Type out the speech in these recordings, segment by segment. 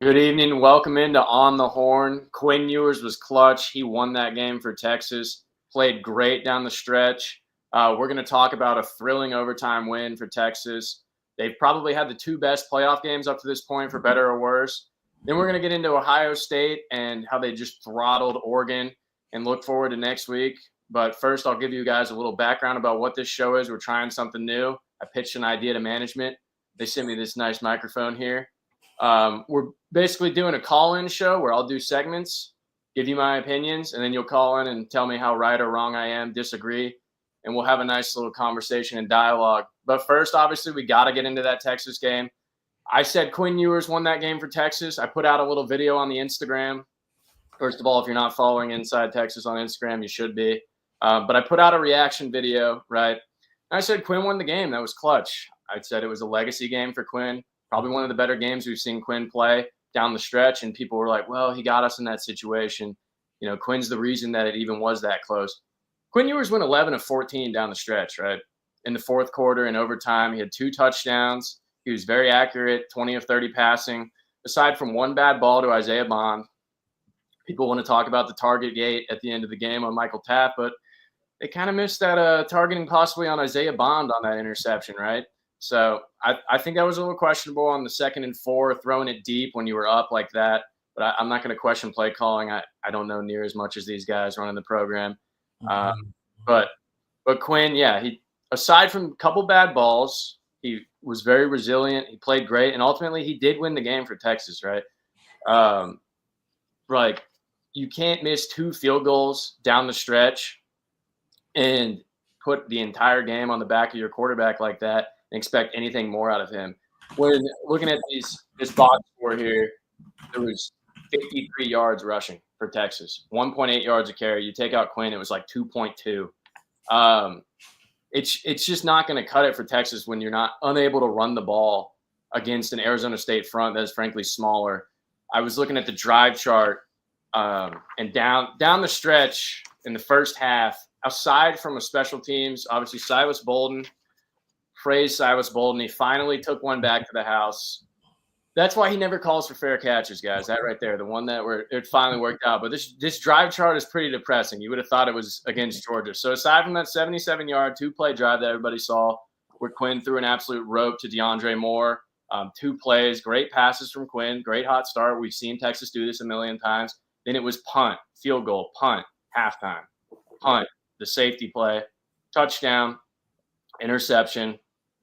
Good evening. Welcome into On the Horn. Quinn Ewers was clutch. He won that game for Texas. Played great down the stretch. We're going to talk about a thrilling overtime win for Texas. They've probably had the two best playoff games up to this point, for better or worse. Then we're going to get into Ohio State and how they just throttled Oregon and look forward to next week. But first, I'll give you guys a little background about what this show is. We're trying something new. I pitched an idea to management. They sent me this nice microphone here. We're basically doing a call-in show where I'll do segments, give you my opinions, and then you'll call in and tell me how right or wrong I am, disagree, and we'll have a nice little conversation and dialogue. But first, obviously, we got to get into that Texas game. I said Quinn Ewers won that game for Texas. I put out a little video on the Instagram. First of all, if you're not following Inside Texas on Instagram, you should be. But I put out a reaction video, right? And I said Quinn won the game. That was clutch. I said it was a legacy game for Quinn. Probably one of the better games we've seen Quinn play down the stretch. And people were like, well, he got us in that situation. You know, Quinn's the reason that it even was that close. Quinn Ewers went 11 of 14 down the stretch, right? In the fourth quarter and overtime, he had 2 touchdowns. He was very accurate, 20 of 30 passing. Aside from one bad ball to Isaiah Bond, people want to talk about the target gate at the end of the game on Michael Tapp, but they kind of missed that targeting possibly on Isaiah Bond on that interception, right? So I think that was a little questionable on the 2nd and 4, throwing it deep when you were up like that. But I'm not going to question play calling. I don't know near as much as these guys running the program. But Quinn, yeah, he aside from a couple bad balls, he was very resilient. He played great, and ultimately he did win the game for Texas, right? Like you can't miss 2 field goals down the stretch and put the entire game on the back of your quarterback like that and expect anything more out of him. When looking at this box score here, there was 53 yards rushing for Texas, 1.8 yards a carry. You take out Quinn, it was like 2.2. It's just not going to cut it for Texas when you're not unable to run the ball against an Arizona State front that is frankly smaller. I was looking at the drive chart, and down the stretch in the first half, aside from a special teams, obviously Silas Bolden, praise Silas Bolden. He finally took one back to the house. That's why he never calls for fair catches, guys. That right there, the one that it finally worked out. But this drive chart is pretty depressing. You would have thought it was against Georgia. So aside from that 77-yard 2-play drive that everybody saw, where Quinn threw an absolute rope to DeAndre Moore, 2 plays, great passes from Quinn, great hot start. We've seen Texas do this a million times. Then it was punt, field goal, punt, halftime, punt, the safety play, touchdown, interception,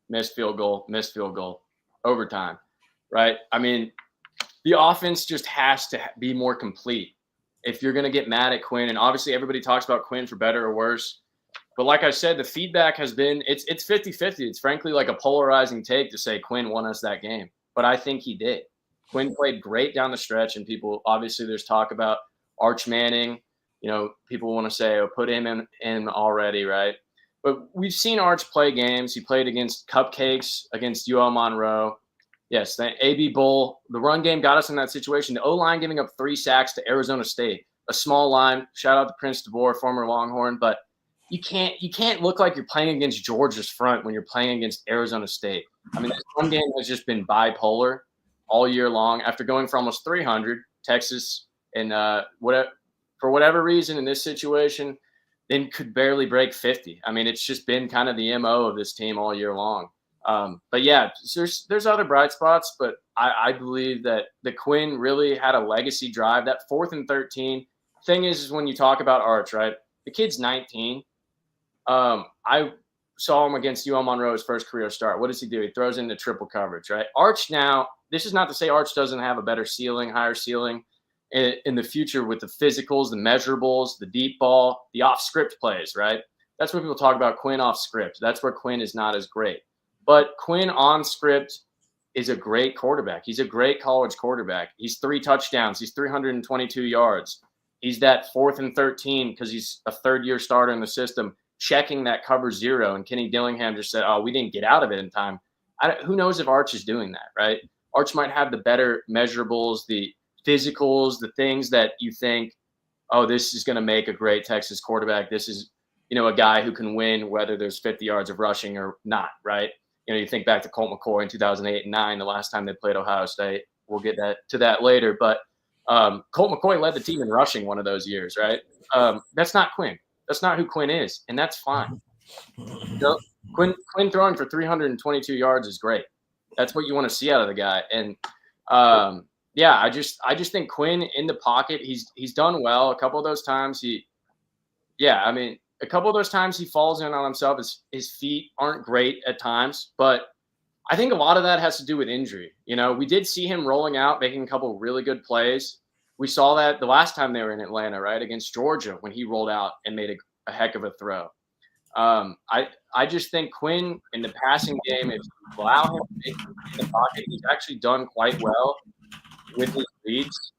missed field goal, overtime, right? I mean, the offense just has to be more complete if you're going to get mad at Quinn. And obviously everybody talks about Quinn for better or worse. But like I said, the feedback has been it's 50-50. It's frankly like a polarizing take to say Quinn won us that game. But I think he did. Quinn played great down the stretch, and people obviously there's talk about Arch Manning. You know, people want to say, oh, put him in already, right? But we've seen Arch play games. He played against Cupcakes, against UL Monroe. Yes, the AB Bowl. The run game got us in that situation. The O-line giving up 3 sacks to Arizona State. A small line. Shout out to Prince DeBoer, former Longhorn. But you can't look like you're playing against Georgia's front when you're playing against Arizona State. I mean, this run game has just been bipolar all year long. After going for almost 300, Texas, and for whatever reason in this situation, then could barely break 50. I mean, it's just been kind of the MO of this team all year long. But yeah, there's other bright spots, but I believe that the Quinn really had a legacy drive. That 4th and 13 thing is when you talk about Arch, right? The kid's 19. I saw him against UL Monroe's first career start. What does he do? He throws into triple coverage, right? Arch now, this is not to say Arch doesn't have a better ceiling, higher ceiling in the future with the physicals, the measurables, the deep ball, the off-script plays, right? That's what people talk about Quinn off-script. That's where Quinn is not as great. But Quinn on script is a great quarterback. He's a great college quarterback. He's 3 touchdowns. He's 322 yards. He's that 4th and 13 because he's a third-year starter in the system, checking that cover 0. And Kenny Dillingham just said, oh, we didn't get out of it in time. Who knows if Arch is doing that, right? Arch might have the better measurables, the physicals, the things that you think, oh, this is going to make a great Texas quarterback. This is, a guy who can win whether there's 50 yards of rushing or not, right? You think back to Colt McCoy in 2008 and 2009, the last time they played Ohio State, we'll get to that later. But Colt McCoy led the team in rushing one of those years, right? That's not Quinn. That's not who Quinn is, and that's fine. Quinn throwing for 322 yards is great. That's what you want to see out of the guy. And yeah, I just think Quinn in the pocket, he's done well. A couple of those times he falls in on himself. His feet aren't great at times, but I think a lot of that has to do with injury. We did see him rolling out, making a couple of really good plays. We saw that the last time they were in Atlanta, right, against Georgia, when he rolled out and made a heck of a throw. I just think Quinn in the passing game, if you allow him to make in the pocket, he's actually done quite well with his reads.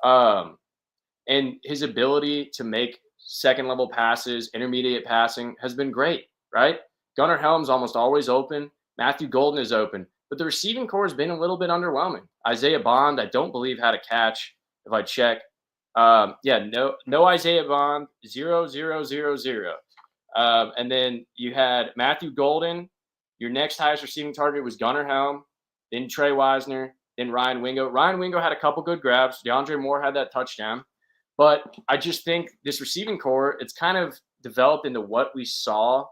And his ability to make second-level passes, intermediate passing has been great, right? Gunnar Helm's almost always open. Matthew Golden is open. But the receiving core has been a little bit underwhelming. Isaiah Bond, I don't believe, had a catch, if I check. No Isaiah Bond, 0, 0, 0, 0. And then you had Matthew Golden. Your next highest receiving target was Gunnar Helm, then Trey Wisner, then Ryan Wingo. Ryan Wingo had a couple good grabs. DeAndre Moore had that touchdown. But I just think this receiving core, it's kind of developed into what we saw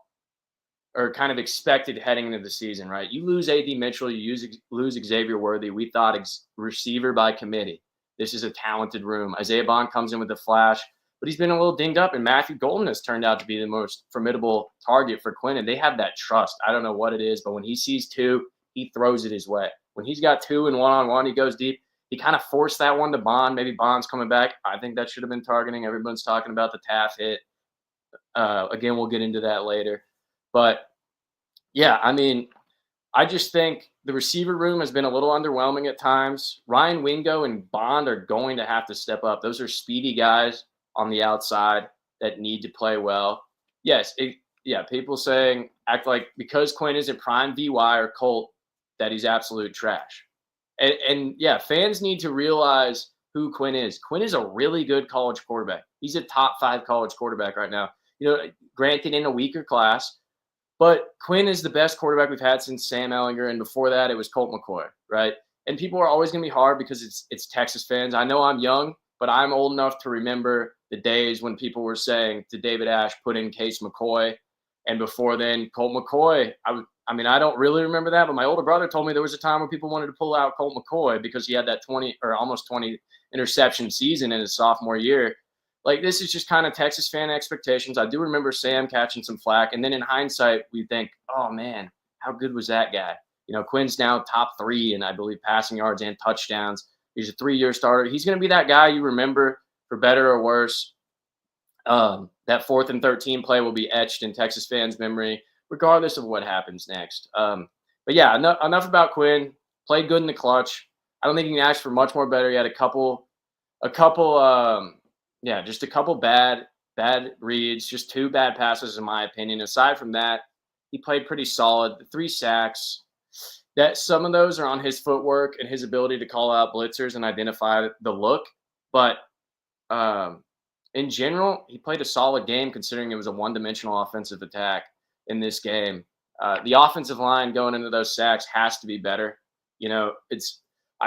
or kind of expected heading into the season, right? You lose A.D. Mitchell, you lose Xavier Worthy. We thought receiver by committee. This is a talented room. Isaiah Bond comes in with a flash, but he's been a little dinged up, and Matthew Golden has turned out to be the most formidable target for Quinn, and they have that trust. I don't know what it is, but when he sees two, he throws it his way. When he's got two and one-on-one, he goes deep. He kind of forced that one to Bond. Maybe Bond's coming back. I think that should have been targeting. Everyone's talking about the Taft hit. Again, we'll get into that later. But, yeah, I mean, I just think the receiver room has been a little underwhelming at times. Ryan Wingo and Bond are going to have to step up. Those are speedy guys on the outside that need to play well. Yes, people saying act like because Quinn isn't prime VY or Colt that he's absolute trash. And fans need to realize who Quinn is. Quinn is a really good college quarterback. He's a top 5 college quarterback right now. Granted in a weaker class, but Quinn is the best quarterback we've had since Sam Ehlinger, and before that it was Colt McCoy, right? And people are always going to be hard because it's Texas fans. I know I'm young, but I'm old enough to remember the days when people were saying to David Ash, put in Case McCoy, and before then Colt McCoy. I don't really remember that, but my older brother told me there was a time when people wanted to pull out Colt McCoy because he had that 20 or almost 20 interception season in his sophomore year. Like, this is just kind of Texas fan expectations. I do remember Sam catching some flack, and then in hindsight, we think, oh, man, how good was that guy? Quinn's now top 3 in, I believe, passing yards and touchdowns. He's a 3-year starter. He's going to be that guy you remember for better or worse. That 4th and 13 play will be etched in Texas fans' memory, regardless of what happens next. But yeah, enough about Quinn. Played good in the clutch. I don't think you can ask for much more better. He had just a couple bad reads, just 2 bad passes in my opinion. Aside from that, he played pretty solid. The 3 sacks, that some of those are on his footwork and his ability to call out blitzers and identify the look. But in general, he played a solid game considering it was a one-dimensional offensive attack in this game. The offensive line going into those sacks has to be better. I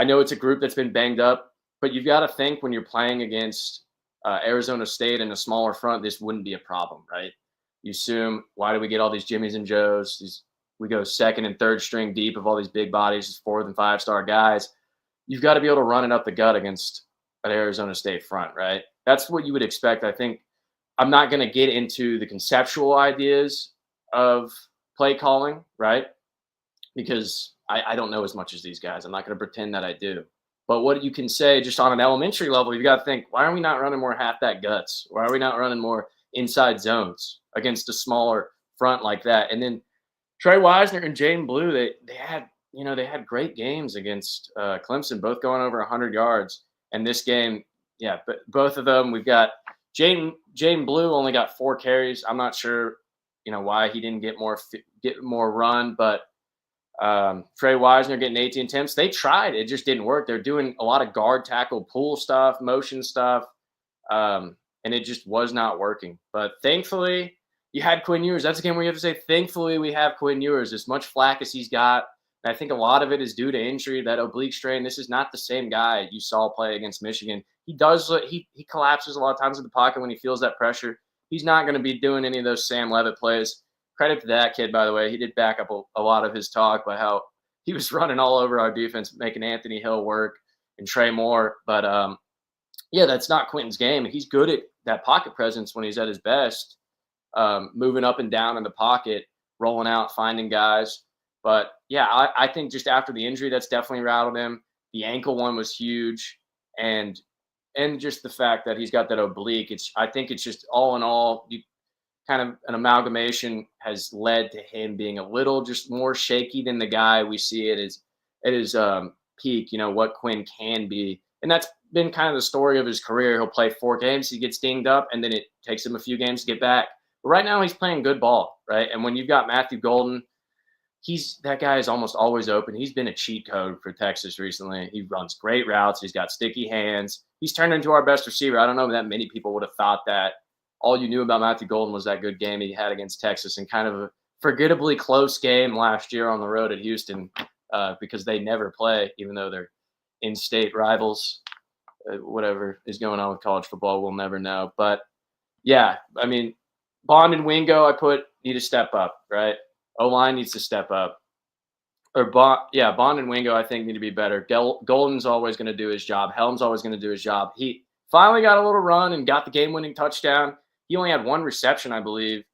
know it's a group that's been banged up, but you've got to think when you're playing against Arizona State in a smaller front, this wouldn't be a problem, right? You assume, why do we get all these Jimmies and Joes? We go 2nd and 3rd string deep of all these big bodies, these 4th and 5-star guys. You've got to be able to run it up the gut against an Arizona State front, right? That's what you would expect. I think I'm not going to get into the conceptual ideas of play calling, right? Because I don't know as much as these guys. I'm not going to pretend that I do. But what you can say just on an elementary level, you've got to think, why are we not running more halfback guts? Why are we not running more inside zones against a smaller front like that? And then Trey Wisner and Jaden Blue, they had great games against Clemson, both going over 100 yards. And this game, but both of them, we've got Jaden Blue only got 4 carries. I'm not sure, why he didn't get more run, but Trey Wisner getting 18 attempts. They tried. It just didn't work. They're doing a lot of guard tackle pull stuff, motion stuff, and it just was not working. But thankfully, you had Quinn Ewers. That's a game where you have to say, thankfully, we have Quinn Ewers. As much flack as he's got, And I think a lot of it is due to injury, that oblique strain. This is not the same guy you saw play against Michigan. He collapses a lot of times in the pocket when he feels that pressure. He's not going to be doing any of those Sam Levitt plays. Credit to that kid, by the way. He did back up a lot of his talk by how he was running all over our defense, making Anthony Hill work and Trey Moore. But yeah, that's not Quentin's game. He's good at that pocket presence when he's at his best, moving up and down in the pocket, rolling out, finding guys. But yeah, I think just after the injury, that's definitely rattled him. The ankle one was huge, and just the fact that he's got that oblique. I think it's just all in all, kind of an amalgamation has led to him being a little just more shaky than the guy we see at his peak. What Quinn can be, and that's been kind of the story of his career. He'll play 4 games, he gets dinged up, and then it takes him a few games to get back. But right now, he's playing good ball, right? And when you've got Matthew Golden, that guy is almost always open. He's been a cheat code for Texas recently. He runs great routes. He's got sticky hands. He's turned into our best receiver. I don't know that many people would have thought that. All you knew about Matthew Golden was that good game he had against Texas, and kind of a forgettably close game last year on the road at Houston, because they never play, even though they're in-state rivals. Whatever is going on with college football, we'll never know. But yeah, I mean, Bond and Wingo, need to step up, right? O-line needs to step up. Bond and Wingo, I think, need to be better. Golden's always going to do his job. Helm's always going to do his job. He finally got a little run and got the game-winning touchdown. He only had 1 reception, I believe,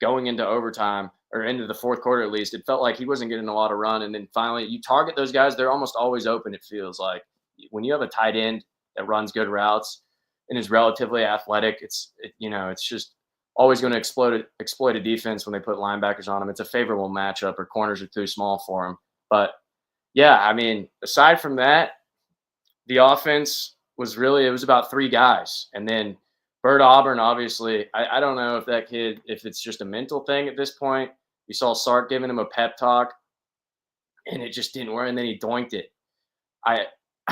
going into overtime, or into the fourth quarter at least. It felt like he wasn't getting a lot of run. And then finally, you target those guys, they're almost always open, it feels like. When you have a tight end that runs good routes and is relatively athletic, it's just always going to exploit a defense when they put linebackers on them. It's a favorable matchup, or corners are too small for them. But yeah, I mean, aside from that, the offense it was about 3 guys. And then Bert Auburn, obviously, I don't know if that kid, if it's just a mental thing at this point. You saw Sark giving him a pep talk, and it just didn't work. And then he doinked it. I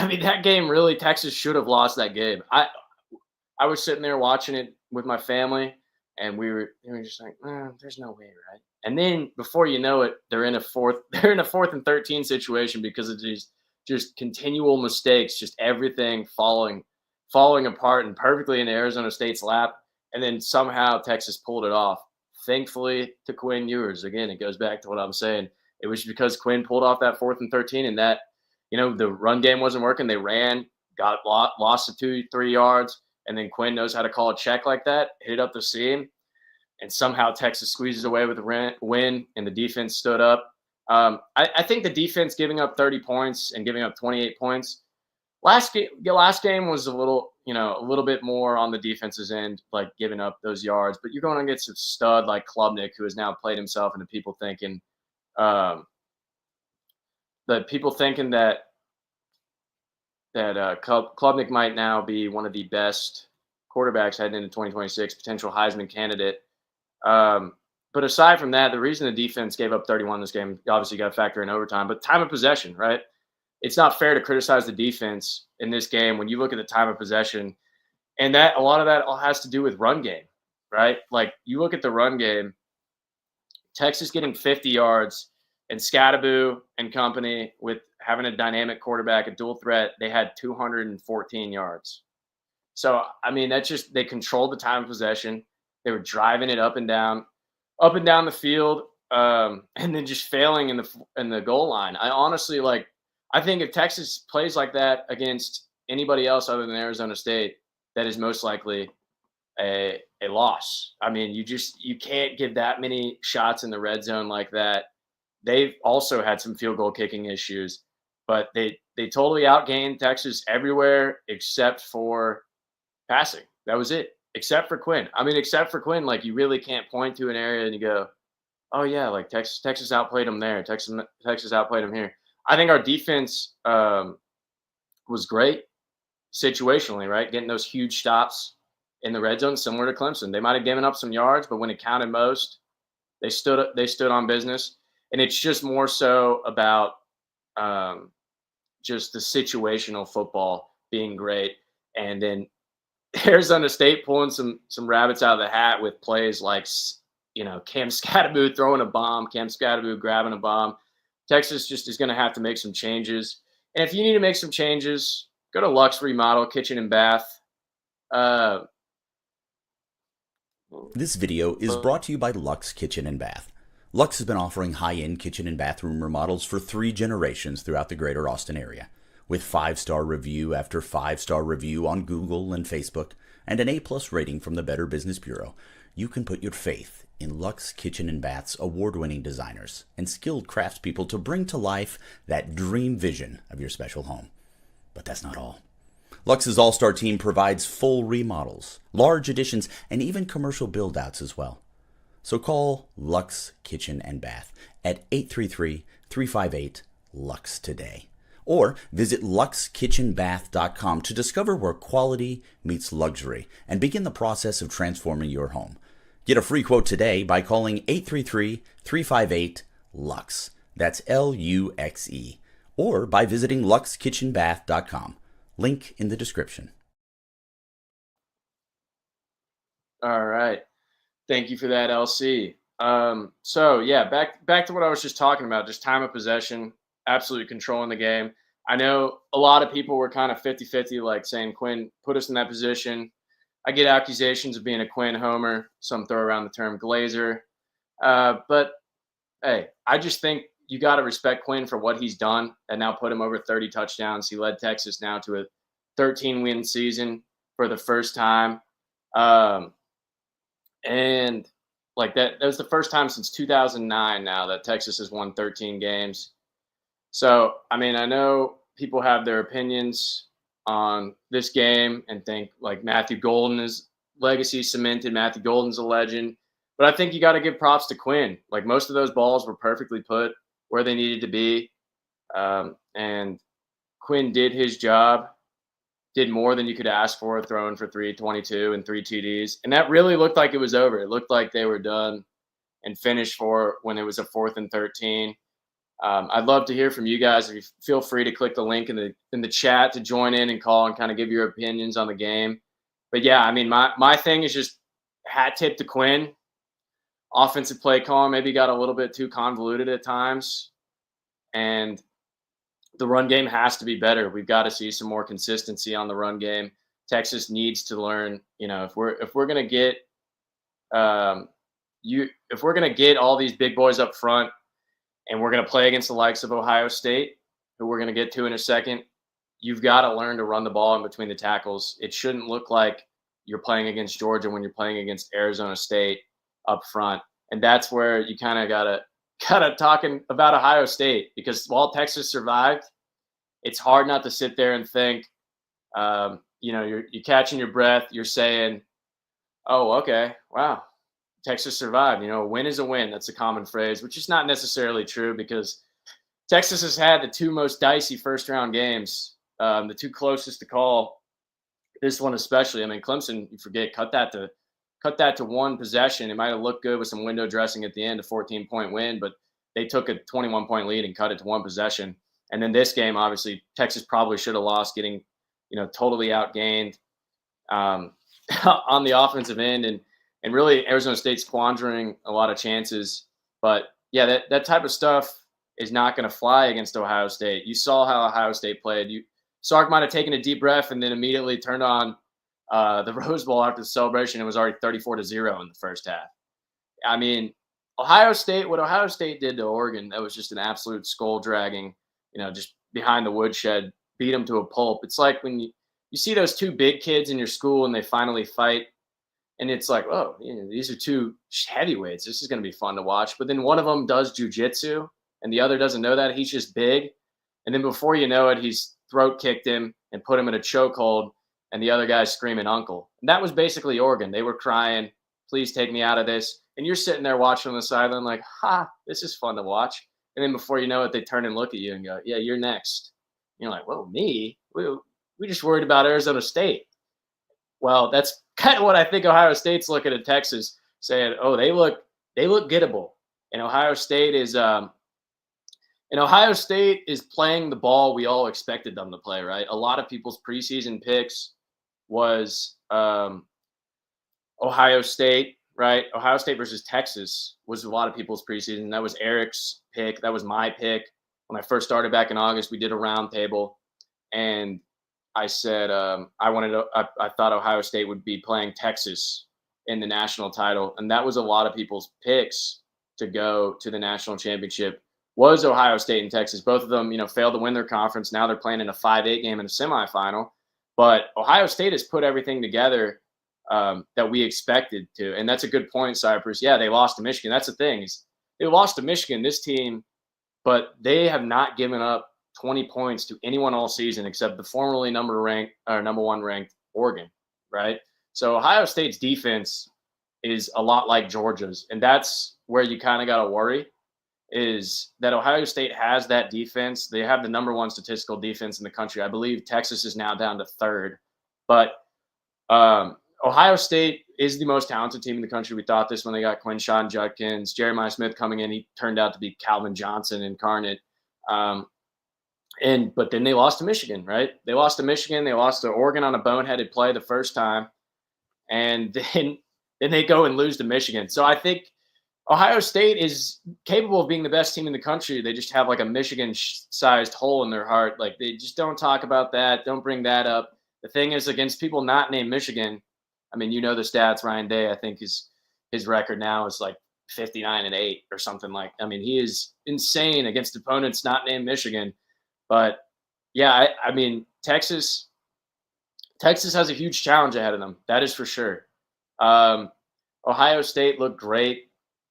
mean, that game, really, Texas should have lost that game. I was sitting there watching it with my family, and we were just like, there's no way, right? And then before you know it, they're in a fourth and 13 situation because of these just continual mistakes, just everything falling apart and perfectly in Arizona State's lap. And then somehow Texas pulled it off. Thankfully to Quinn Ewers. Again, it goes back to what I'm saying. It was because Quinn pulled off that 4th and 13, and that, the run game wasn't working. They ran, got lost to 2-3 yards. And then Quinn knows how to call a check like that, hit it up the seam, and somehow Texas squeezes away with a win, and the defense stood up. I think the defense giving up 30 points and giving up 28 points, last game was a little bit more on the defense's end, like giving up those yards. But you're going against a stud like Klubnik, who has now played himself into people thinking that Klubnik might now be one of the best quarterbacks heading into 2026, potential Heisman candidate. But aside from that, the reason the defense gave up 31 this game, obviously you got to factor in overtime, but time of possession, right? It's not fair to criticize the defense in this game when you look at the time of possession, and that a lot of that all has to do with run game, right? Like, you look at the run game, Texas getting 50 yards, and Scattaboo and company, with having a dynamic quarterback, a dual threat, they had 214 yards. So, I mean, that's just, they controlled the time of possession. They were driving it up and down the field, and then just failing in the goal line. I honestly, I think if Texas plays like that against anybody else other than Arizona State, that is most likely a loss. I mean, you can't give that many shots in the red zone like that. They've also had some field goal kicking issues, but they totally outgained Texas everywhere except for passing. That was it. Except for Quinn. I mean, like, you really can't point to an area and you go, oh yeah, like Texas outplayed them there. Texas outplayed them here. I think our defense was great situationally, right? Getting those huge stops in the red zone, similar to Clemson. They might have given up some yards, but when it counted most, they stood on business. And it's just more so about just the situational football being great. And then Arizona State pulling some rabbits out of the hat with plays like, Cam Scattaboo throwing a bomb, Cam Scattaboo grabbing a bomb, Texas just is going to have to make some changes. And if you need to make some changes, go to Luxe Remodel Kitchen and Bath. Uh, This video is brought to you by Luxe Kitchen and Bath. Luxe has been offering high-end kitchen and bathroom remodels for 3 generations throughout the greater Austin area. With 5-star review after 5-star review on Google and Facebook, and an A+ rating from the Better Business Bureau, you can put your faith in Luxe Kitchen and Bath's award-winning designers and skilled craftspeople to bring to life that dream vision of your special home. But that's not all. Luxe's all-star team provides full remodels, large additions, and even commercial build-outs as well. So call Luxe Kitchen and Bath at 833-358-LUXE today. Or visit luxekitchenbath.com to discover where quality meets luxury and begin the process of transforming your home. Get a free quote today by calling 833-358-LUXE. That's L-U-X-E. Or by visiting luxekitchenbath.com. Link in the description. all right. Thank you for that, LC. So yeah, back to what I was just talking about, just time of possession, absolutely controlling the game. I know a lot of people were kind of 50-50, like saying, Quinn, put us in that position. I get accusations of being a Quinn homer. Some throw around the term glazer. But hey, I just think you got to respect Quinn for what he's done and now put him over 30 touchdowns. He led Texas now to a 13-win season for the first time. And like that was the first time since 2009 now that Texas has won 13 games. So, I mean, I know people have their opinions on this game and think like Matthew Golden is legacy cemented. Matthew Golden's a legend. But I think you got to give props to Quinn. Like most of those balls were perfectly put where they needed to be. And Quinn did his job, did more than you could ask for, throwing for 322 and 3 TDs. And that really looked like it was over. It looked like they were done and finished for when it was a 4th and 13. I'd love to hear from you guys. If you feel free to click the link in the chat to join in and call and kind of give your opinions on the game. But yeah, I mean, my thing is just hat tip to Quinn. Offensive play calling maybe got a little bit too convoluted at times, and the run game has to be better. We've got to see some more consistency on the run game. Texas needs to learn. You know, if we're gonna get if we're gonna get all these big boys up front, and we're going to play against the likes of Ohio State, who we're going to get to in a second, you've got to learn to run the ball in between the tackles. It shouldn't look like you're playing against Georgia when you're playing against Arizona State up front. And that's where you kind of got to talking about Ohio State, because while Texas survived, it's hard not to sit there and think, you're catching your breath. You're saying, oh, okay, wow. Texas survived. A win is a win. That's a common phrase, which is not necessarily true because Texas has had the 2 most dicey first-round games, the 2 closest to call. This one especially. I mean, Clemson, you forget, cut that to 1 possession. It might have looked good with some window dressing at the end, a 14-point win, but they took a 21-point lead and cut it to 1 possession. And then this game, obviously, Texas probably should have lost, getting totally outgained on the offensive end, and really Arizona State squandering a lot of chances. But yeah, that type of stuff is not going to fly against Ohio State. You saw how Ohio State played. Sark might have taken a deep breath and then immediately turned on the Rose Bowl after the celebration. It was already 34-0 in the first half. I mean, what Ohio State did to Oregon, that was just an absolute skull dragging, just behind the woodshed, beat them to a pulp. It's like when you see those 2 big kids in your school and they finally fight, and it's like, oh, these are 2 heavyweights. This is going to be fun to watch. But then one of them does jujitsu, and the other doesn't know that. He's just big. And then before you know it, he's throat kicked him and put him in a chokehold, and the other guy's screaming uncle. And that was basically Oregon. They were crying, please take me out of this. And you're sitting there watching on the sideline like, this is fun to watch. And then before you know it, they turn and look at you and go, yeah, you're next. And you're like, well, me? We just worried about Arizona State. Well, that's kind of what I think Ohio State's looking at Texas, saying, "Oh, they look gettable." And Ohio State is playing the ball we all expected them to play. Right? A lot of people's preseason picks was Ohio State. Right? Ohio State versus Texas was a lot of people's preseason. That was Eric's pick. That was my pick. when I first started back in August, we did a round table, and I said I thought Ohio State would be playing Texas in the national title, and that was a lot of people's picks to go to the national championship. Was Ohio State and Texas. Both of them, failed to win their conference. Now they're playing in a 5-8 game in a semifinal. But Ohio State has put everything together that we expected to. And that's a good point, Cypress. Yeah, they lost to Michigan. That's the thing. Is they lost to Michigan, this team, but they have not given up 20 points to anyone all season except the formerly number one ranked Oregon, right? So Ohio State's defense is a lot like Georgia's. And that's where you kind of got to worry, is that Ohio State has that defense. They have the number one statistical defense in the country. I believe Texas is now down to third. But Ohio State is the most talented team in the country. We thought this when they got Quinshon Judkins. Jeremiah Smith coming in, he turned out to be Calvin Johnson incarnate. But then they lost to Michigan, right? They lost to Michigan. They lost to Oregon on a boneheaded play the first time. And then they go and lose to Michigan. So I think Ohio State is capable of being the best team in the country. They just have like a Michigan-sized hole in their heart. Like, they just don't talk about that. Don't bring that up. The thing is, against people not named Michigan, I mean, the stats. Ryan Day, I think his record now is like 59-8 or something like. I mean, he is insane against opponents not named Michigan. But yeah, I mean, Texas has a huge challenge ahead of them. That is for sure. Ohio State looked great.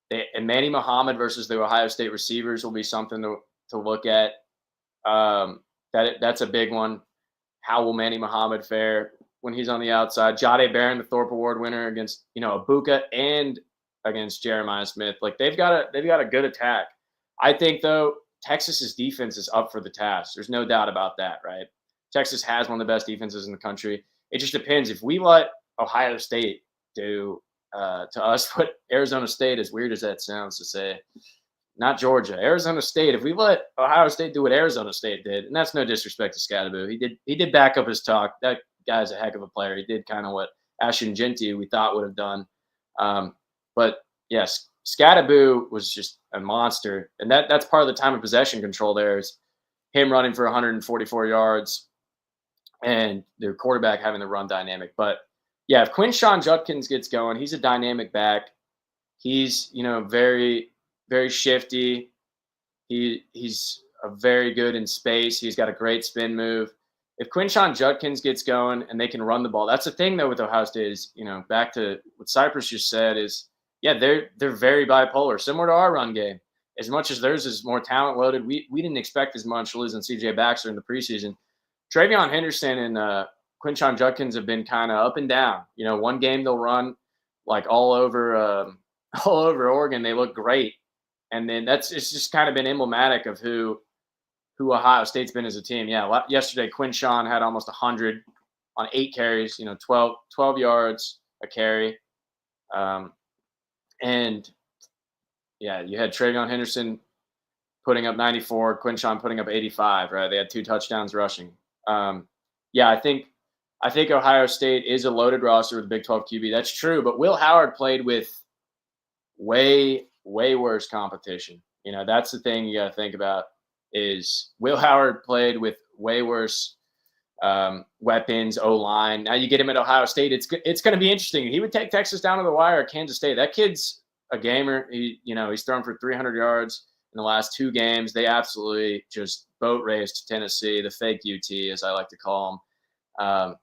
And Manny Muhammad versus the Ohio State receivers will be something to look at. That's a big one. How will Manny Muhammad fare when he's on the outside? Jahdae Barron, the Thorpe Award winner, against Abuka and against Jeremiah Smith. Like, they've got a good attack. I think though Texas's defense is up for the task. There's no doubt about that, right? Texas has one of the best defenses in the country. It just depends. If we let Ohio State do to us what Arizona State, as weird as that sounds to say, not Georgia, Arizona State, if we let Ohio State do what Arizona State did, and that's no disrespect to Scadaboo, he did back up his talk. That guy's a heck of a player. He did kind of what Ashton Genty we thought would have done. But yes, Scadaboo was just a monster, and that's part of the time of possession control there, is him running for 144 yards and their quarterback having the run dynamic. But yeah, if Quinshon Judkins gets going, he's a dynamic back. He's, very, very shifty. He's very good in space. He's got a great spin move. If Quinshon Judkins gets going and they can run the ball, that's the thing though with Ohio State is, back to what Cypress just said is, yeah, they're very bipolar, similar to our run game. As much as theirs is more talent loaded, we didn't expect as much losing C.J. Baxter in the preseason. Travion Henderson and Quinshon Judkins have been kind of up and down. One game they'll run like all over Oregon. They look great. And then it's just kind of been emblematic of who Ohio State's been as a team. Yeah, yesterday Quinshon had almost 100 on 8 carries, 12 yards a carry. And yeah, you had Travion Henderson putting up 94, Quinshon putting up 85, right? They had 2 touchdowns rushing. Yeah, I think Ohio State is a loaded roster with a Big 12 QB. That's true, but Will Howard played with way worse competition. That's the thing you got to think about, is Will Howard played with way worse weapons, O-line. Now you get him at Ohio State. It's going to be interesting. He would take Texas down to the wire at Kansas State. That kid's a gamer. He's thrown for 300 yards in the last 2 games. They absolutely just boat raced Tennessee, the fake UT, as I like to call them.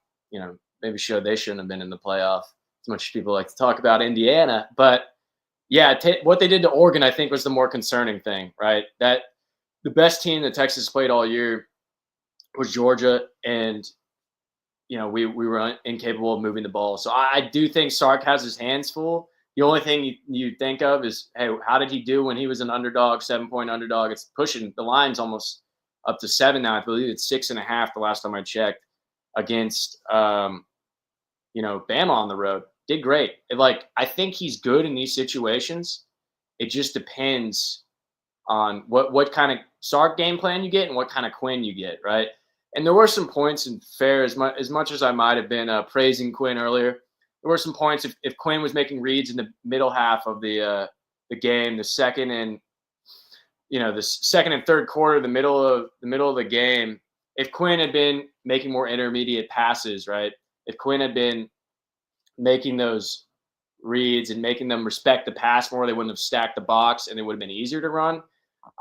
Maybe they shouldn't have been in the playoff, as much as people like to talk about Indiana. But yeah, what they did to Oregon, I think, was the more concerning thing, right? That the best team that Texas played all year was Georgia, and we were incapable of moving the ball. So I do think Sark has his hands full. The only thing you think of is, hey, how did he do when he was an underdog, 7-point underdog? It's pushing the line's almost up to 7 now. I believe it's 6.5 the last time I checked, against Bama on the road. Did great. I think he's good in these situations. It just depends on what kind of Sark game plan you get and what kind of Quinn you get, right? And there were some points in fair, as much as I might have been praising Quinn earlier, there were some points if Quinn was making reads in the middle half of the game, the 2nd and the second and third quarter, the middle of the game, if Quinn had been making more intermediate passes, right? If Quinn had been making those reads and making them respect the pass more, they wouldn't have stacked the box and it would have been easier to run.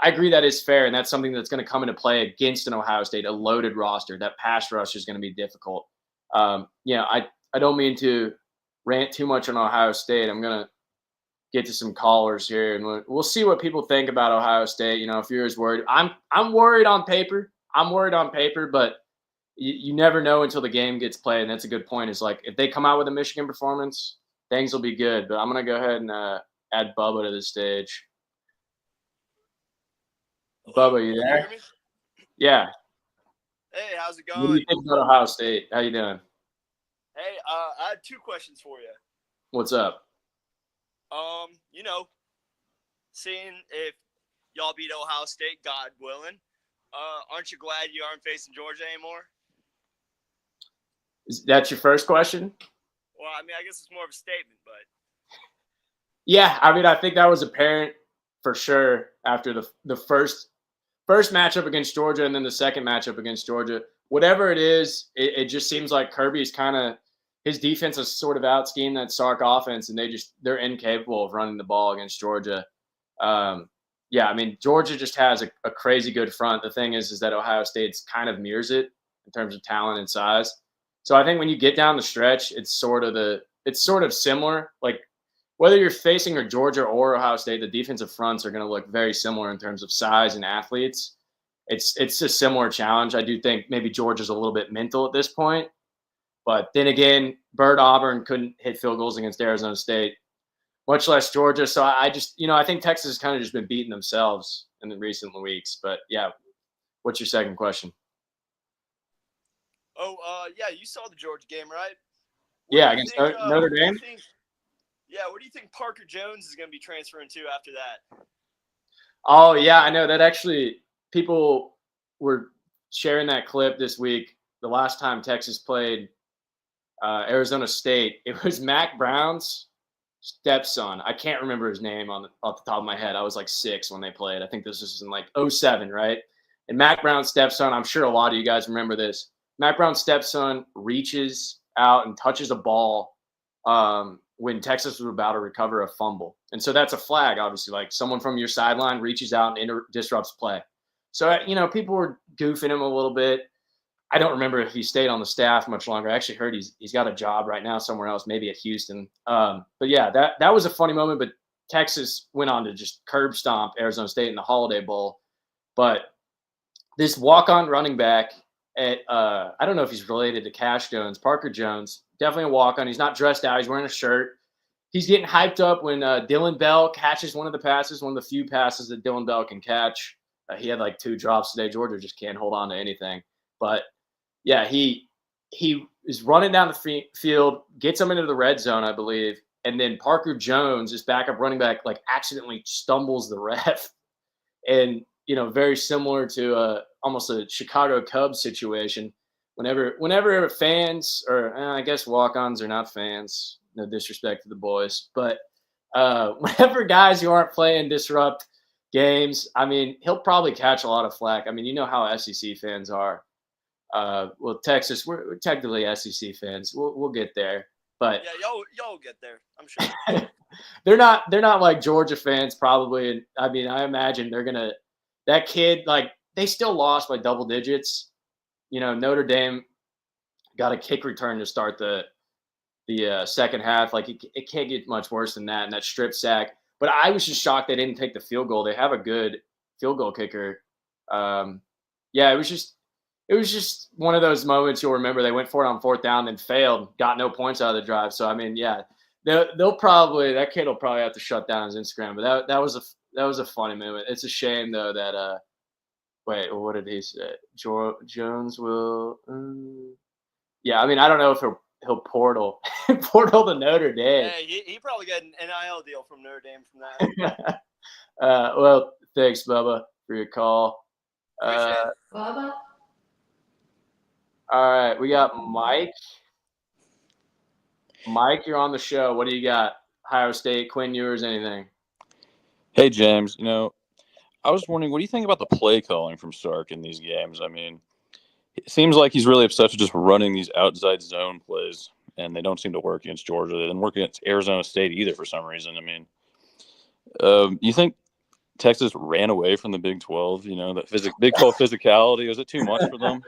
I agree that is fair, and that's something that's going to come into play against an Ohio State, a loaded roster. That pass rush is going to be difficult. I don't mean to rant too much on Ohio State. I'm going to get to some callers here, and we'll see what people think about Ohio State. If you're as worried, I'm worried on paper. But you never know until the game gets played, and that's a good point. Is like if they come out with a Michigan performance, things will be good. But I'm going to go ahead and add Bubba to the stage. Bubba, you there? Yeah. Hey, how's it going? What do you think about Ohio State? How you doing? Hey, I had 2 questions for you. What's up? Seeing if y'all beat Ohio State, God willing, aren't you glad you aren't facing Georgia anymore? Is that your first question? Well, I mean, I guess it's more of a statement, but. Yeah, I mean, I think that was apparent for sure after the first matchup against Georgia and then the second matchup against Georgia. Whatever it is, it just seems like Kirby's his defense has sort of out-schemed that Sark offense, and they're incapable of running the ball against Georgia. I mean, Georgia just has a crazy good front. The thing is that Ohio State's kind of mirrors it in terms of talent and size. So I think when you get down the stretch, it's sort of similar. Like whether you're facing Georgia or Ohio State, the defensive fronts are going to look very similar in terms of size and athletes. It's a similar challenge. I do think maybe Georgia's a little bit mental at this point. But then again, Auburn couldn't hit field goals against Arizona State, much less Georgia. So I just, I think Texas has kind of just been beating themselves in the recent weeks. But yeah, what's your second question? Oh, you saw the Georgia game, right? Against Notre Dame? Where do you think Parker Jones is going to be transferring to after that? Oh, yeah, I know that actually people were sharing that clip this week. The last time Texas played Arizona State, it was Mac Brown's stepson. I can't remember his name off the top of my head. I was like 6 when they played. I think this was in like 2007, right? And Mac Brown's stepson, I'm sure a lot of you guys remember this. Mac Brown's stepson reaches out and touches a ball when Texas was about to recover a fumble. And so that's a flag, obviously. Like someone from your sideline reaches out and disrupts play. So, people were goofing him a little bit. I don't remember if he stayed on the staff much longer. I actually heard he's got a job right now somewhere else, maybe at Houston. But yeah, that was a funny moment. But Texas went on to just curb stomp Arizona State in the Holiday Bowl. But this walk-on running back at I don't know if he's related to Cash Jones, Parker Jones, definitely a walk-on. He's not dressed out. He's wearing a shirt. He's getting hyped up when Dylan Bell catches one of the few passes that Dylan Bell can catch. He had like 2 drops today. Georgia just can't hold on to anything. But yeah, he is running down the field, gets him into the red zone, I believe, and then Parker Jones, his backup running back, like accidentally stumbles the ref, and very similar to almost a Chicago Cubs situation. Whenever fans, or I guess walk-ons are not fans, no disrespect to the boys, but whenever guys who aren't playing disrupt games, I mean, he'll probably catch a lot of flack. I mean, you know how SEC fans are. Well, Texas, we're technically SEC fans. We'll get there, but yeah, y'all get there, I'm sure. they're not like Georgia fans probably. And I mean, I imagine that kid, like they still lost by double digits. Notre Dame got a kick return to start the second half. Like it can't get much worse than that, and that strip sack. But I was just shocked they didn't take the field goal. They have a good field goal kicker. It was just one of those moments you'll remember. They went for it on 4th down, then failed, got no points out of the drive. So I mean, yeah, that kid will probably have to shut down his Instagram. But that was a funny moment. It's a shame though that wait, what did he say? Jones will. Yeah, I mean, I don't know if he'll portal to Notre Dame. Yeah, he probably got an NIL deal from Notre Dame from that. Well, thanks, Bubba, for your call. Bubba. All right, we got Mike. Mike, you're on the show. What do you got? Ohio State, Quinn Ewers, anything? Hey, James. I was wondering, what do you think about the play calling from Sark in these games? I mean, it seems like he's really obsessed with just running these outside zone plays, and they don't seem to work against Georgia. They didn't work against Arizona State either for some reason. I mean, you think Texas ran away from the Big 12? You know, that Big 12 physicality, was it too much for them?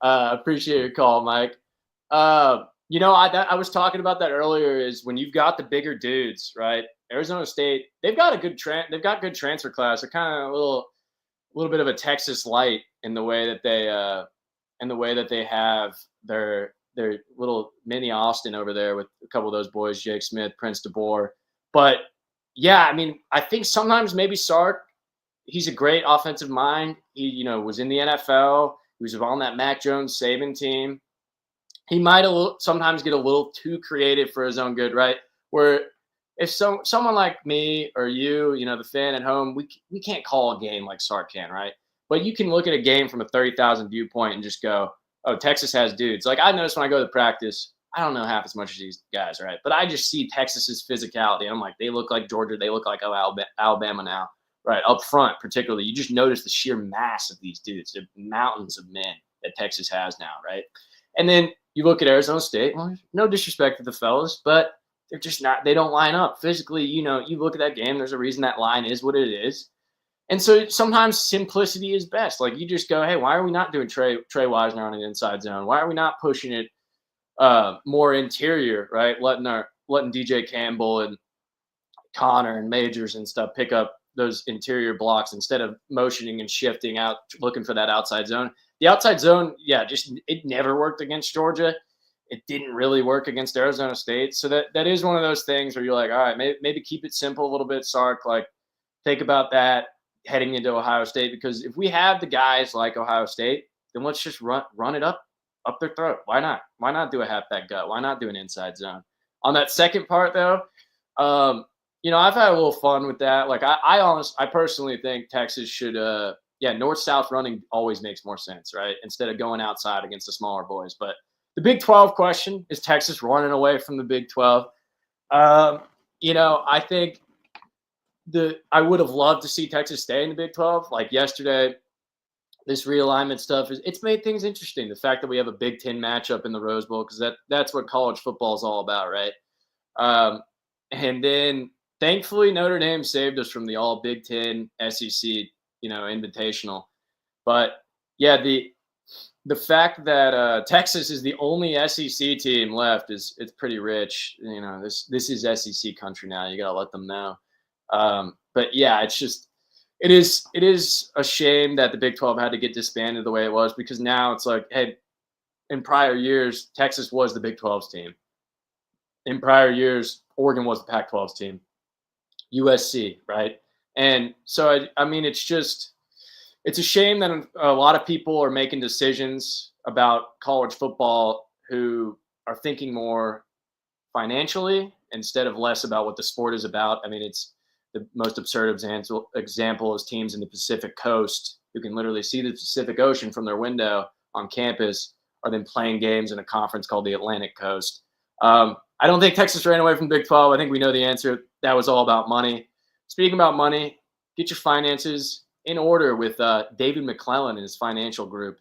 Appreciate your call, Mike. You know, I was talking about that earlier. Is when you've got the bigger dudes, right? Arizona State, they've got good transfer class. They're kind of a little bit of a Texas light in the way that they have their little mini Austin over there with a couple of those boys, Jake Smith, Prince DeBoer. But yeah, I mean, I think sometimes maybe Sark, he's a great offensive mind. He, was in the NFL. He was on that Mac Jones Saban team. He might sometimes get a little too creative for his own good, right? Where if someone like me or you, the fan at home, we can't call a game like Sark can, right? But you can look at a game from a 30,000 viewpoint and just go, oh, Texas has dudes. Like I notice when I go to practice, I don't know half as much as these guys, right? But I just see Texas's physicality. And I'm like, they look like Georgia. They look like Alabama now, right? Up front, particularly, you just notice the sheer mass of these dudes. They're mountains of men that Texas has now, right? And then you look at Arizona State. Well, no disrespect to the fellas, but they're just not. They don't line up physically. You look at that game. There's a reason that line is what it is. And so sometimes simplicity is best. Like you just go, hey, why are we not doing Trey Wisner on an inside zone? Why are we not pushing it more interior, right? Letting DJ Campbell and Connor and Majors and stuff pick up those interior blocks instead of motioning and shifting out, looking for that outside zone. The outside zone, it never worked against Georgia. It didn't really work against Arizona State. So that is one of those things where you're like, all right, maybe keep it simple a little bit, Sark. Like think about that heading into Ohio State, because if we have the guys like Ohio State, then let's just run it up their throat. Why not? Why not do a halfback gut? Why not do an inside zone? On that second part, though, I've had a little fun with that. Like I personally think Texas should, north-south running always makes more sense, right? Instead of going outside against the smaller boys. But the Big 12 question is Texas running away from the Big 12. I think I would have loved to see Texas stay in the Big 12. Like yesterday, this realignment stuff it's made things interesting. The fact that we have a Big 10 matchup in the Rose Bowl, because that's what college football is all about, right? And then thankfully Notre Dame saved us from the all Big 10 SEC, invitational. But yeah, the fact that Texas is the only SEC team left it's pretty rich. This is SEC country now. You got to let them know. But yeah, it is a shame that the Big 12 had to get disbanded the way it was, because now it's like, hey, in prior years, Texas was the Big 12's team. In prior years, Oregon was the Pac-12's team. USC, right? And so, I mean, it's a shame that a lot of people are making decisions about college football who are thinking more financially instead of less about what the sport is about. I mean, it's the most absurd example is teams in the Pacific Coast who can literally see the Pacific Ocean from their window on campus are then playing games in a conference called the Atlantic Coast. I don't think Texas ran away from Big 12. I think we know the answer. That was all about money. Speaking about money, get your finances in order with David McClellan and his financial group.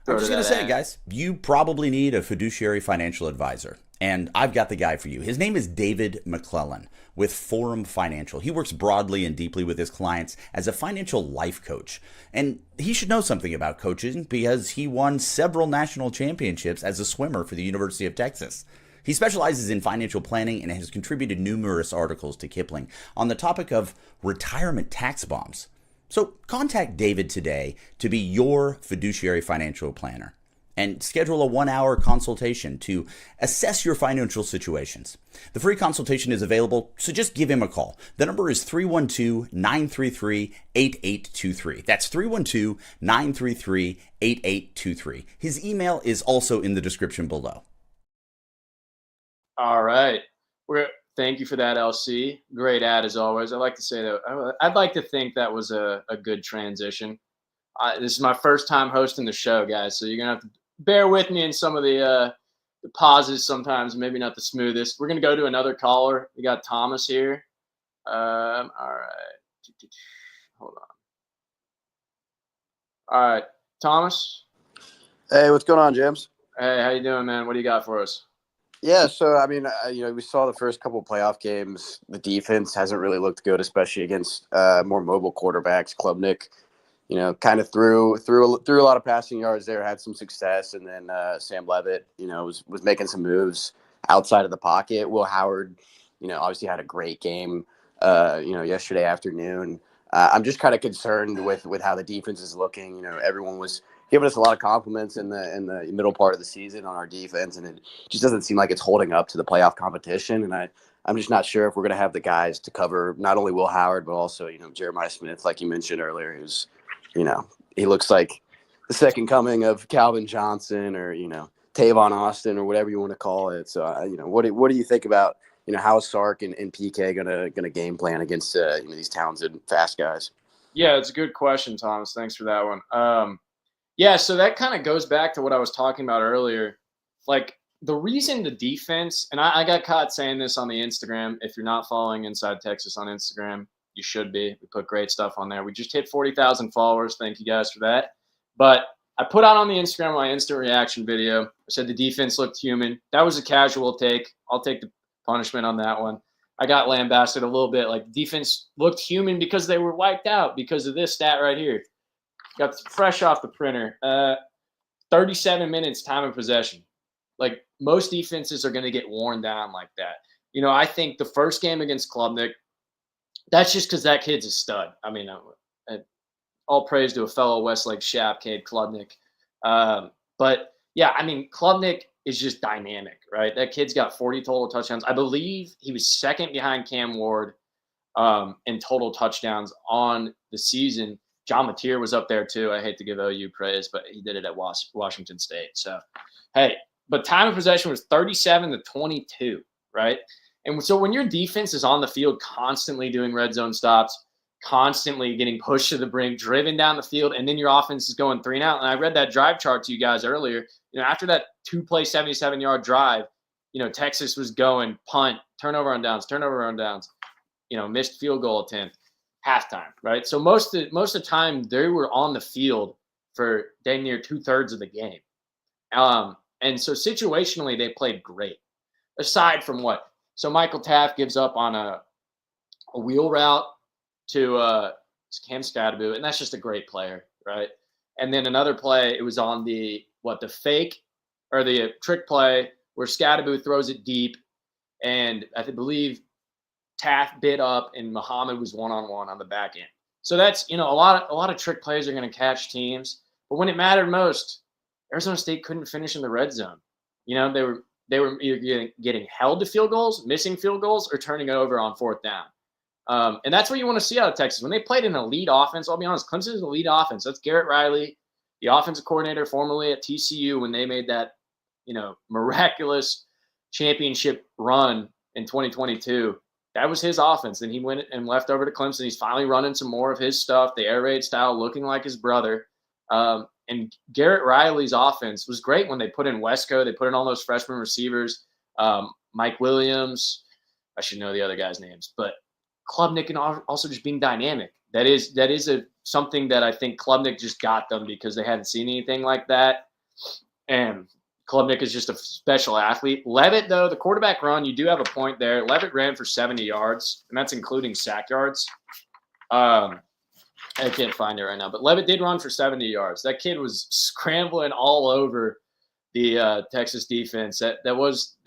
I'm just going to say, guys, you probably need a fiduciary financial advisor. And I've got the guy for you. His name is David McClellan with Forum Financial. He works broadly and deeply with his clients as a financial life coach. And he should know something about coaching because he won several national championships as a swimmer for the University of Texas. He specializes in financial planning and has contributed numerous articles to Kipling on the topic of retirement tax bombs. So contact David today to be your fiduciary financial planner and schedule a 1-hour consultation to assess your financial situations. The free consultation is available, so just give him a call. The number is 312-933-8823. That's 312-933-8823. His email is also in the description below. All right. Thank you for that, LC. Great ad as always. I'd like to say that I'd like to think that was a good transition. This is my first time hosting the show, guys, so you're going to have to bear with me in some of the pauses sometimes, maybe not the smoothest. We're going to go to another caller. We got Thomas here. All right. Hold on. All right, Thomas. Hey, what's going on, James? Hey, how you doing, man? What do you got for us? Yeah, so I mean, we saw the first couple of playoff games. The defense hasn't really looked good, especially against more mobile quarterbacks. Klubnik, kind of threw a lot of passing yards there, had some success, and then Sam Levitt, was making some moves outside of the pocket. Will Howard, obviously had a great game, yesterday afternoon. I'm just kind of concerned with how the defense is looking. Everyone was giving us a lot of compliments in the middle part of the season on our defense, and it just doesn't seem like it's holding up to the playoff competition. And I'm just not sure if we're going to have the guys to cover not only Will Howard, but also, Jeremiah Smith, like you mentioned earlier, who's, he looks like the second coming of Calvin Johnson or, Tavon Austin or whatever you want to call it. So, what do you think about, how is Sark and PK gonna game plan against these talented fast guys? Yeah, it's a good question, Thomas. Thanks for that one. Yeah, so that kind of goes back to what I was talking about earlier. Like, the reason the defense, and I got caught saying this on the Instagram. If you're not following Inside Texas on Instagram, you should be. We put great stuff on there. We just hit 40,000 followers. Thank you guys for that. But I put out on the Instagram my instant reaction video. I said the defense looked human. That was a casual take. I'll take the punishment on that one. I got lambasted a little bit. Like, defense looked human because they were wiped out because of this stat right here. Got fresh off the printer. 37 minutes time of possession. Like, most defenses are going to get worn down like that. I think the first game against Klubnik, that's just because that kid's a stud. I mean, all praise to a fellow Westlake Shap, Cade Klubnik. But, yeah, I mean, Klubnik is just dynamic, right? That kid's got 40 total touchdowns. I believe he was second behind Cam Ward in total touchdowns on the season. John Mateer was up there too. I hate to give OU praise, but he did it at Washington State. So, hey, but time of possession was 37-22, right? And so when your defense is on the field constantly doing red zone stops, constantly getting pushed to the brink, driven down the field, and then your offense is going 3-and-out. And I read that drive chart to you guys earlier. After that 2-play 77-yard drive, Texas was going punt, turnover on downs, missed field goal attempt. Halftime, right? So most of the time they were on the field for dang near 2/3 of the game. And so situationally they played great. Aside from what? So Michael Taft gives up on a wheel route to Cam Scadaboo, and that's just a great player, right? And then another play, it was on the fake or the trick play where Scadaboo throws it deep, and I believe Taft bit up and Muhammad was one-on-one on the back end. So that's, a lot of trick plays are going to catch teams. But when it mattered most, Arizona State couldn't finish in the red zone. They were either getting held to field goals, missing field goals, or turning it over on fourth down. And that's what you want to see out of Texas. When they played an elite offense, I'll be honest, Clemson's an elite offense. That's Garrett Riley, the offensive coordinator formerly at TCU when they made that, miraculous championship run in 2022. That was his offense. Then he went and left over to Clemson. He's finally running some more of his stuff, the air raid style, looking like his brother. And Garrett Riley's offense was great when they put in Wesco. They put in all those freshman receivers, Mike Williams. I should know the other guys' names. But Klubnik and also just being dynamic. That is something that I think Klubnik just got them because they hadn't seen anything like that. And Klubnik is just a special athlete. Levitt, though, the quarterback run, you do have a point there. Levitt ran for 70 yards, and that's including sack yards. I can't find it right now, but Levitt did run for 70 yards. That kid was scrambling all over the Texas defense. That was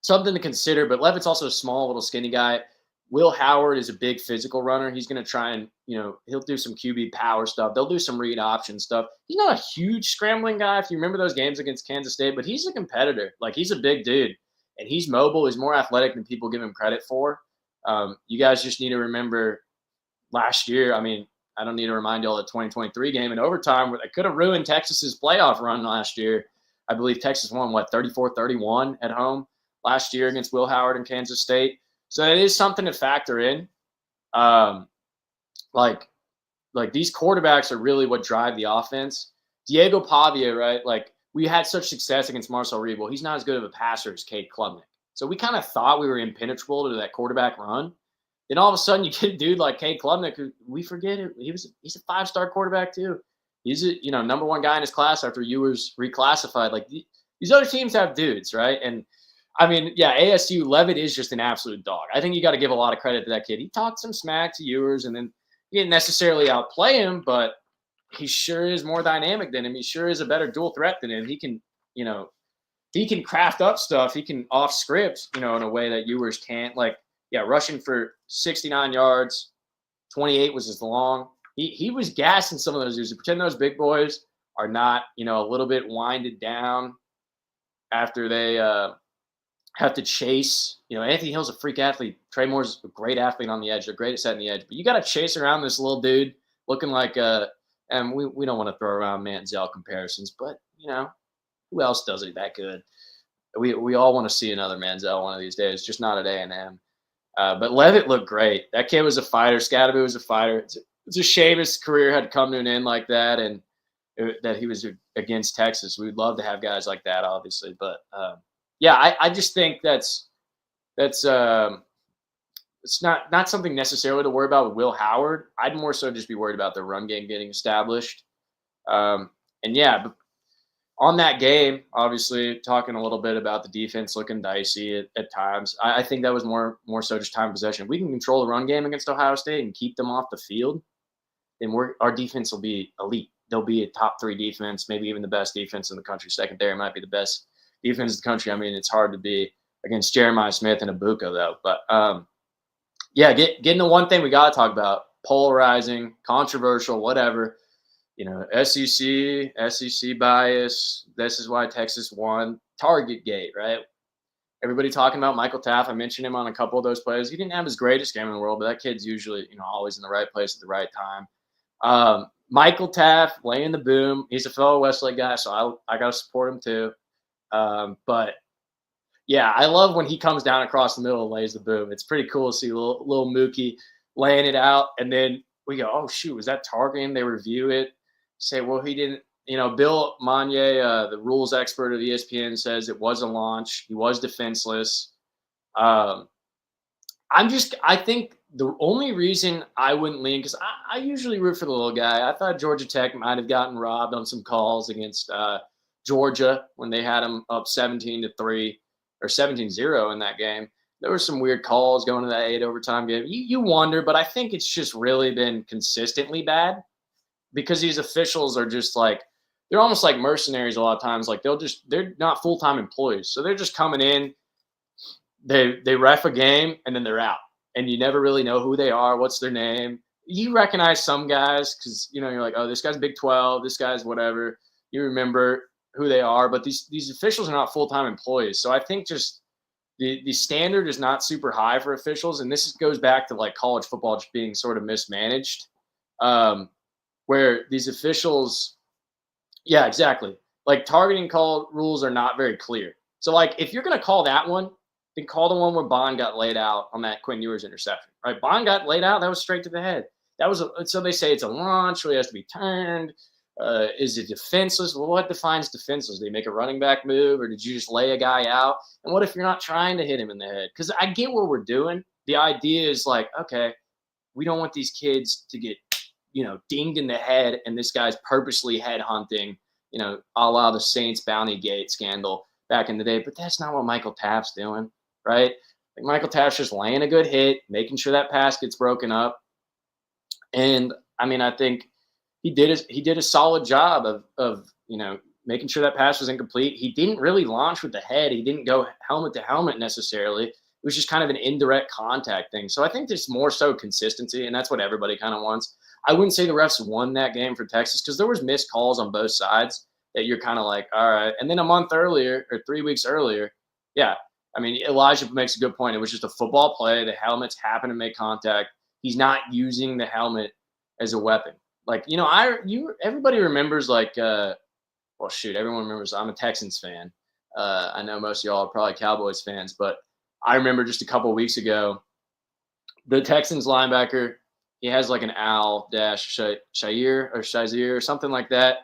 something to consider. But Levitt's also a small, little skinny guy. Will Howard is a big physical runner. He's going to try and, he'll do some QB power stuff. They'll do some read option stuff. He's not a huge scrambling guy, if you remember those games against Kansas State, but he's a competitor. Like, he's a big dude, and he's mobile. He's more athletic than people give him credit for. You guys just need to remember last year. I mean, I don't need to remind you all the 2023 game in overtime where they could have ruined Texas's playoff run last year. I believe Texas won, 34-31 at home last year against Will Howard and Kansas State. So it is something to factor in. Like these quarterbacks are really what drive the offense. Diego Pavia, right? Like, we had such success against Marcel Reed. Well, he's not as good of a passer as Cade Klubnik. So we kind of thought we were impenetrable to that quarterback run. Then all of a sudden you get a dude like Cade Klubnik, who we forget it. He's a 5-star quarterback too. He's a number one guy in his class after Ewers reclassified. Like these other teams have dudes, right? And I mean, yeah, ASU Levitt is just an absolute dog. I think you got to give a lot of credit to that kid. He talked some smack to Ewers, and then he didn't necessarily outplay him, but he sure is more dynamic than him. He sure is a better dual threat than him. He can, he can craft up stuff. He can off script, in a way that Ewers can't. Like, yeah, rushing for 69 yards, 28 was his long. He was gassing some of those dudes. Pretend those big boys are not, a little bit winded down after they have to chase. Anthony Hill's a freak athlete. Trey Moore's a great athlete on the edge. They're great at setting the edge. But you got to chase around this little dude looking like and we don't want to throw around Manziel comparisons, but, who else does it that good? We all want to see another Manziel one of these days, just not at A&M. But Levitt looked great. That kid was a fighter. Scadaboo was a fighter. It's a shame his career had come to an end like that, and that he was against Texas. We'd love to have guys like that, obviously. But, yeah, I just think that's it's not something necessarily to worry about with Will Howard. I'd more so just be worried about the run game getting established. And, yeah, on that game, obviously, talking a little bit about the defense looking dicey at times. I think that was more so just time possession. If we can control the run game against Ohio State and keep them off the field, then our defense will be elite. They'll be a top 3 defense, maybe even the best defense in the country. Secondary might be the best defense in the country. I mean, it's hard to be against Jeremiah Smith and Ibuka, though. But, yeah, getting to one thing we got to talk about, polarizing, controversial, whatever. SEC bias. This is why Texas won. Target gate, right? Everybody talking about Michael Taft. I mentioned him on a couple of those plays. He didn't have his greatest game in the world, but that kid's usually, always in the right place at the right time. Michael Taft laying the boom. He's a fellow Westlake guy, so I got to support him too. But yeah, I love when he comes down across the middle and lays the boom. It's pretty cool to see little Mookie laying it out, and then we go, oh shoot, was that targeting? They review it, say, well, he didn't. Bill Monye, the rules expert of ESPN, says it was a launch. He was defenseless. I think the only reason I wouldn't lean, because I usually root for the little guy. I thought Georgia Tech might have gotten robbed on some calls against Georgia when they had them up 17-3 or 17-0 in that game. There were some weird calls going to that 8 overtime game. You wonder, but I think it's just really been consistently bad because these officials are just like, they're almost like mercenaries a lot of times. Like they're not full-time employees. So they're just coming in, they ref a game, and then they're out. And you never really know who they are, what's their name. You recognize some guys because, you're like, oh, this guy's Big 12, this guy's whatever. You remember who they are, but these officials are not full-time employees. So I think just the standard is not super high for officials. And this goes back to like college football just being sort of mismanaged, where these officials, yeah, exactly. Like targeting call rules are not very clear. So like if you're going to call that one, then call the one where Bond got laid out on that Quinn Ewers interception, right? Bond got laid out. That was straight to the head. So they say it's a launch, so he has to be turned. Is it defenseless? Well, what defines defenseless? Did they make a running back move, or did you just lay a guy out? And what if you're not trying to hit him in the head? Because I get what we're doing. The idea is like, okay, we don't want these kids to get, dinged in the head, and this guy's purposely head hunting, a la the Saints Bounty Gate scandal back in the day. But that's not what Michael Taft's doing, right? Like Michael Taft's just laying a good hit, making sure that pass gets broken up. And I mean, I think he did a solid job of making sure that pass was incomplete. He didn't really launch with the head. He didn't go helmet to helmet necessarily. It was just kind of an indirect contact thing. So I think there's more so consistency, and that's what everybody kind of wants. I wouldn't say the refs won that game for Texas because there was missed calls on both sides that you're kind of like, all right. And then a month earlier or 3 weeks earlier, yeah, I mean, Elijah makes a good point. It was just a football play. The helmets happen to make contact. He's not using the helmet as a weapon. Like, everybody remembers everyone remembers. I'm a Texans fan. I know most of y'all are probably Cowboys fans, but I remember just a couple of weeks ago, the Texans linebacker, he has like an Shazier or something like that.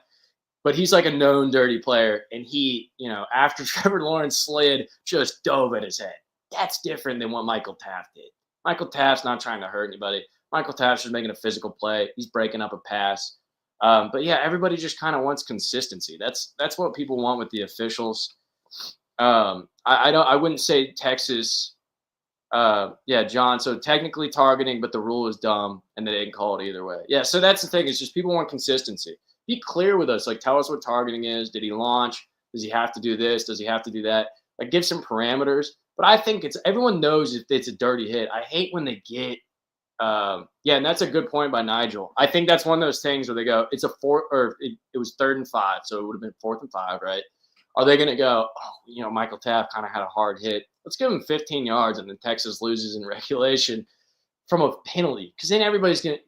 But he's like a known dirty player. And he, after Trevor Lawrence slid, just dove at his head. That's different than what Michael Taft did. Michael Taft's not trying to hurt anybody. Michael Taft's just making a physical play. He's breaking up a pass. But yeah, everybody just kind of wants consistency. That's what people want with the officials. I wouldn't say Texas. Yeah, John. So technically targeting, but the rule is dumb, and they didn't call it either way. Yeah, so that's the thing. It's just people want consistency. Be clear with us. Like, tell us what targeting is. Did he launch? Does he have to do this? Does he have to do that? Like, give some parameters. But I think everyone knows if it's a dirty hit. I hate when they get. Yeah, and that's a good point by Nigel. I think that's one of those things where they go, it's a four, or it was 3rd and 5, so it would have been 4th and 5, right? Are they going to go, oh, Michael Taft kind of had a hard hit. Let's give him 15 yards, and then Texas loses in regulation from a penalty. Because then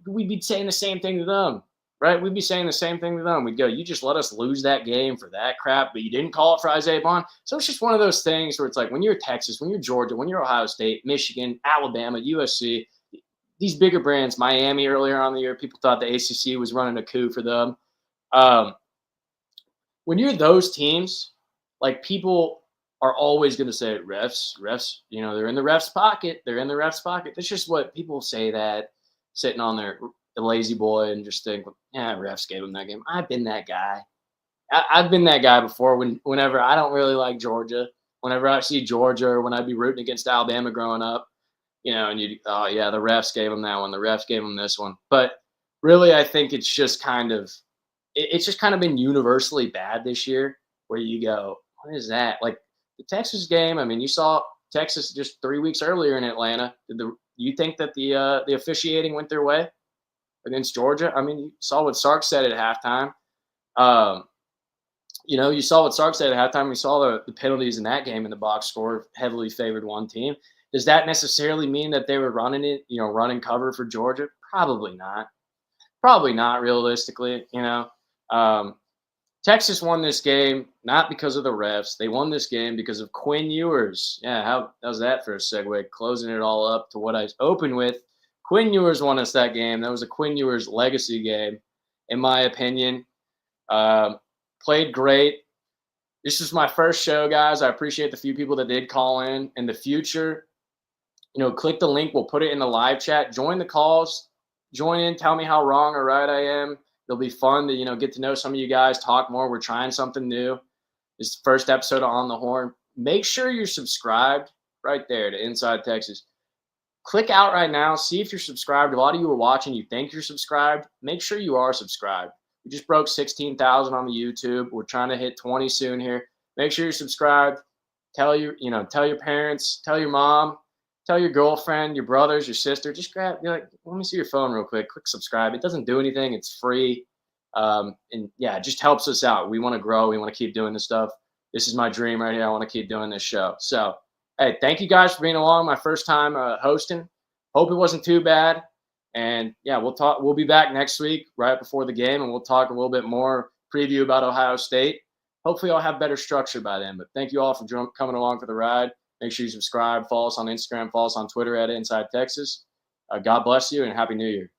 we'd be saying the same thing to them, right? We'd be saying the same thing to them. We'd go, you just let us lose that game for that crap, but you didn't call it for Isaiah Bond. So it's just one of those things where it's like when you're Texas, when you're Georgia, when you're Ohio State, Michigan, Alabama, USC, these bigger brands, Miami earlier on in the year, people thought the ACC was running a coup for them. When you're those teams, like, people are always going to say refs, they're in the ref's pocket. They're in the ref's pocket. That's just what people say, that sitting on the lazy boy and just think, yeah, refs gave them that game. I've been that guy. I've been that guy before whenever I don't really like Georgia, whenever I see Georgia, or when I'd be rooting against Alabama growing up. And the refs gave them that one. The refs gave them this one. But really, I think it's just kind of been universally bad this year, where you go, what is that? Like the Texas game. I mean, you saw Texas just 3 weeks earlier in Atlanta. You think that the officiating went their way against Georgia? I mean, you saw what Sark said at halftime. You saw what Sark said at halftime. We saw the penalties in that game in the box score heavily favored one team. Does that necessarily mean that they were running cover for Georgia? Probably not. Probably not realistically, Texas won this game not because of the refs. They won this game because of Quinn Ewers. Yeah, how's that for a segue? Closing it all up to what I opened with. Quinn Ewers won us that game. That was a Quinn Ewers legacy game, in my opinion. Played great. This is my first show, guys. I appreciate the few people that did call in. In the future, click the link. We'll put it in the live chat. Join the calls. Join in. Tell me how wrong or right I am. It'll be fun to, get to know some of you guys, talk more. We're trying something new. This is the first episode of On the Horn. Make sure you're subscribed right there to Inside Texas. Click out right now. See if you're subscribed. A lot of you are watching. You think you're subscribed. Make sure you are subscribed. We just broke 16,000 on the YouTube. We're trying to hit 20 soon here. Make sure you're subscribed. Tell your parents, tell your mom, tell your girlfriend, your brothers, your sister. Just be like, let me see your phone real quick. Click subscribe. It doesn't do anything. It's free. And yeah, it just helps us out. We want to grow. We want to keep doing this stuff. This is my dream right here. I want to keep doing this show. So, hey, thank you guys for being along. My first time hosting. Hope it wasn't too bad. And yeah, we'll be back next week right before the game, and we'll talk a little bit more preview about Ohio State. Hopefully I'll have better structure by then. But thank you all for coming along for the ride. Make sure you subscribe, follow us on Instagram, follow us on Twitter at Inside Texas. God bless you and Happy New Year.